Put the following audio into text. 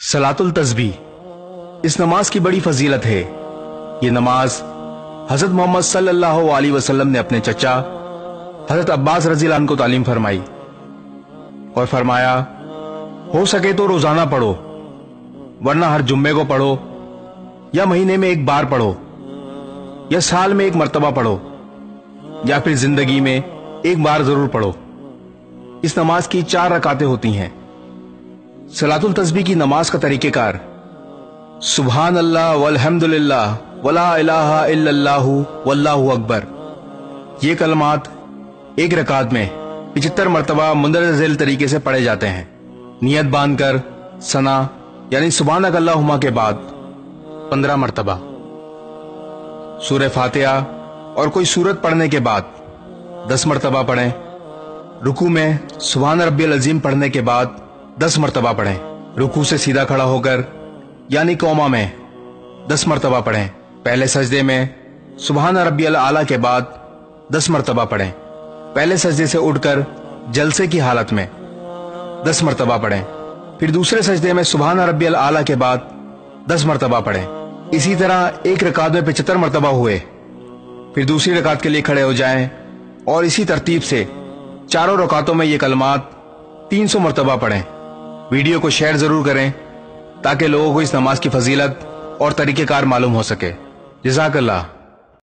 सलातुल तस्बीह, इस नमाज की बड़ी फजीलत है। ये नमाज हजरत मोहम्मद सल्लल्लाहु अलैहि वसल्लम ने अपने चचा हजरत अब्बास रज़ी अल्लाह अन्हु को तालीम फरमाई और फरमाया, हो सके तो रोजाना पढ़ो, वरना हर जुम्मे को पढ़ो, या महीने में एक बार पढ़ो, या साल में एक मर्तबा पढ़ो, या फिर जिंदगी में एक बार जरूर पढ़ो। इस नमाज की 4 रकातें होती हैं। सलातुल तस्बीह की नमाज का तरीक़ेकार, सुबहान अल्लाह वल्हम्दुलिल्लाह वला इलाहा इल्लल्लाहु वल्लाहु अकबर। ये कलमात एक रकात में 75 मरतबा मुंदरज ज़ैल तरीके से पढ़े जाते हैं। नियत बांधकर सना यानी सुबहानक अल्लाहुम्मा के बाद 15 मरतबा, सूरह फातिहा और कोई सूरत पढ़ने के बाद 10 मरतबा पढ़ें। रुकू में सुबहान रब्बियल अज़ीम पढ़ने के बाद 10 मरतबा पढ़ें। रुकू से सीधा खड़ा होकर यानी कौमा में 10 मरतबा पढ़ें। पहले सजदे में सुबहान रब्बियल आला के बाद 10 मरतबा पढ़ें। पहले सजदे से उठकर जलसे की हालत में 10 मरतबा पढ़ें। फिर दूसरे सजदे में सुबहान रब्बियल आला के बाद 10 मरतबा पढ़ें। इसी तरह एक रकात में 75 मरतबा हुए। फिर दूसरी रकात के लिए खड़े हो जाएं और इसी तरतीब से चारों रकातों में ये कलमात 300 मरतबा पढ़ें। वीडियो को शेयर जरूर करें ताकि लोगों को इस नमाज की फजीलत और तरीक़ेकार मालूम हो सके। जज़ाकल्लाह।